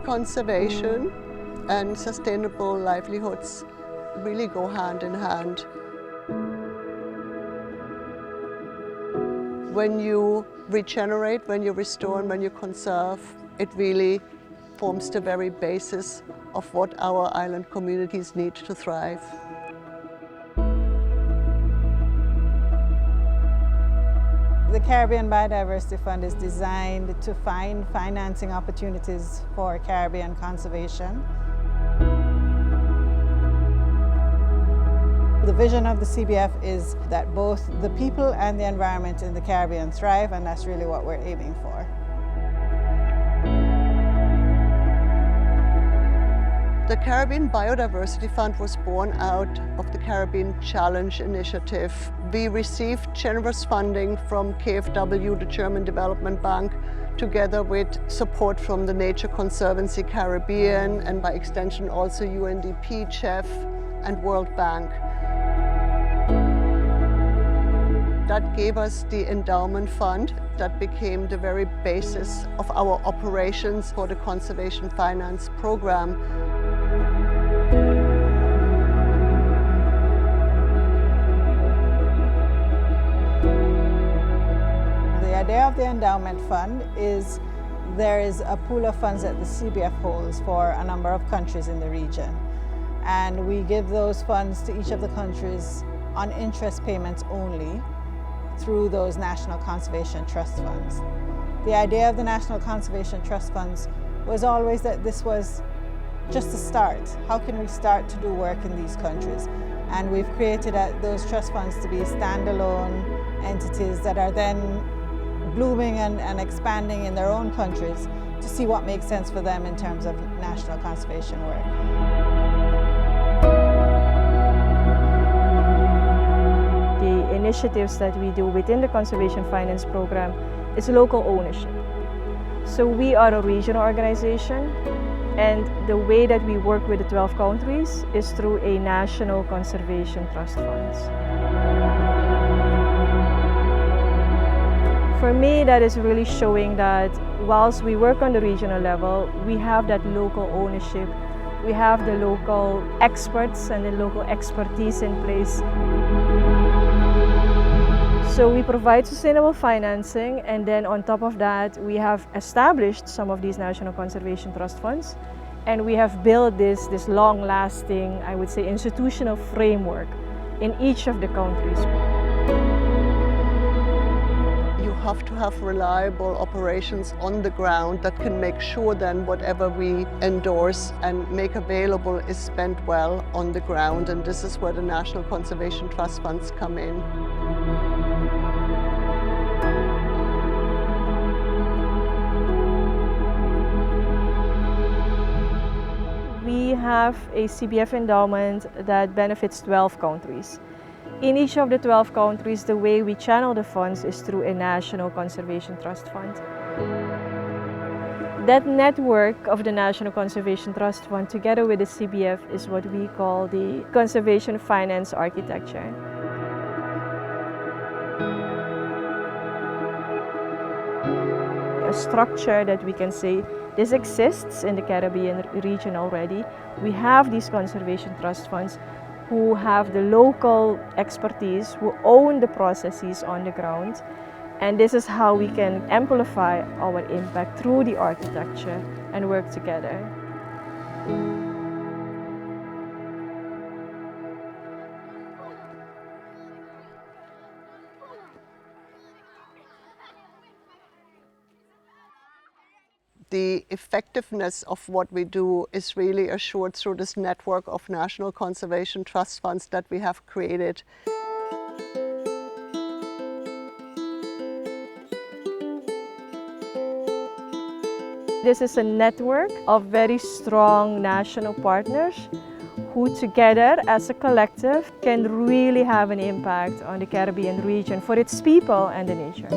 Conservation and sustainable livelihoods really go hand in hand. When you regenerate, when you restore, and when you conserve, it really forms the very basis of what our island communities need to thrive. The Caribbean Biodiversity Fund is designed to find financing opportunities for Caribbean conservation. The vision of the CBF is that both the people and the environment in the Caribbean thrive, and that's really what we're aiming for. The Caribbean Biodiversity Fund was born out of the Caribbean Challenge initiative. We received generous funding from KfW, the German Development Bank, together with support from the Nature Conservancy Caribbean and by extension also UNDP, CHEF and World Bank. That gave us the endowment fund that became the very basis of our operations for the Conservation Finance Program. The idea of the endowment fund is there is a pool of funds that the CBF holds for a number of countries in the region. And we give those funds to each of the countries on interest payments only through those National Conservation Trust Funds. The idea of the National Conservation Trust Funds was always that this was just a start. How can we start to do work in these countries? And we've created those trust funds to be standalone entities that are then blooming and expanding in their own countries to see what makes sense for them in terms of national conservation work. The initiatives that we do within the Conservation Finance Program is local ownership. So we are a regional organization, and the way that we work with the 12 countries is through a National Conservation Trust Funds. For me, that is really showing that whilst we work on the regional level, we have that local ownership, we have the local experts and the local expertise in place. So we provide sustainable financing, and then on top of that, we have established some of these National Conservation Trust Funds, and we have built this long-lasting, I would say, institutional framework in each of the countries. You have to have reliable operations on the ground that can make sure then whatever we endorse and make available is spent well on the ground, and this is where the National Conservation Trust Funds come in. We have a CBF endowment that benefits 12 countries. In each of the 12 countries, the way we channel the funds is through a National Conservation Trust Fund. That network of the National Conservation Trust Fund together with the CBF is what we call the Conservation Finance Architecture. A structure that we can say this exists in the Caribbean region already. We have these conservation trust funds who have the local expertise, who own the processes on the ground. And this is how we can amplify our impact through the architecture and work together. The effectiveness of what we do is really assured through this network of National Conservation Trust Funds that we have created. This is a network of very strong national partners who together as a collective can really have an impact on the Caribbean region for its people and the nature.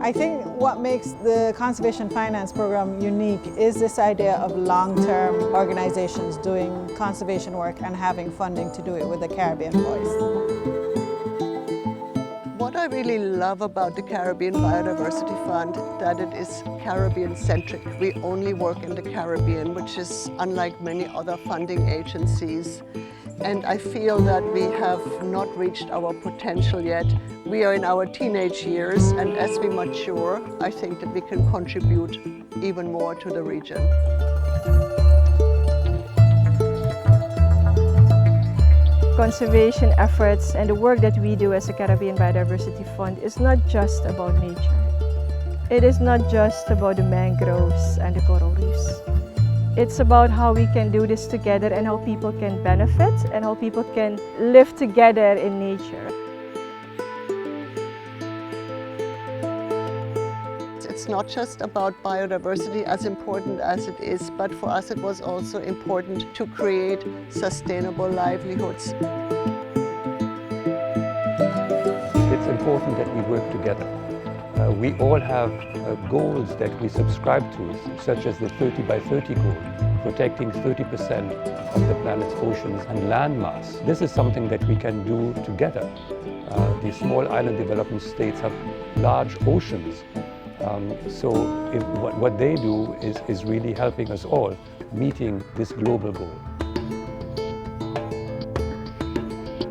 I think what makes the Conservation Finance Program unique is this idea of long-term organizations doing conservation work and having funding to do it with a Caribbean voice. What I really love about the Caribbean Biodiversity Fund, that it is Caribbean-centric. We only work in the Caribbean, which is unlike many other funding agencies. And I feel that we have not reached our potential yet. We are in our teenage years, and as we mature, I think that we can contribute even more to the region. Conservation efforts and the work that we do as a Caribbean Biodiversity Fund is not just about nature. It is not just about the mangroves and the coral reefs. It's about how we can do this together and how people can benefit and how people can live together in nature. It's not just about biodiversity, as important as it is, but for us it was also important to create sustainable livelihoods. It's important that we work together. We all have goals that we subscribe to, such as the 30 by 30 goal, protecting 30% of the planet's oceans and land mass. This is something that we can do together. The small island development states have large oceans. So what they do is really helping us all meeting this global goal.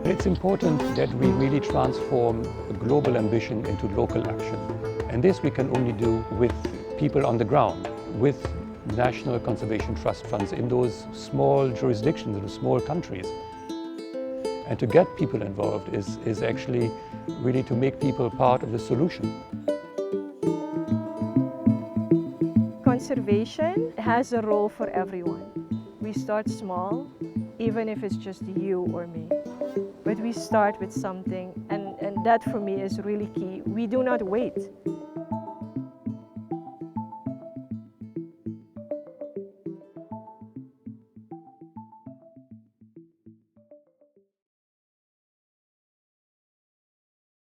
It's important that we really transform a global ambition into local action. And this we can only do with people on the ground, with national conservation trust funds in those small jurisdictions, in those small countries. And to get people involved is actually really to make people part of the solution. Conservation has a role for everyone. We start small, even if it's just you or me. But we start with something, and that for me is really key. We do not wait.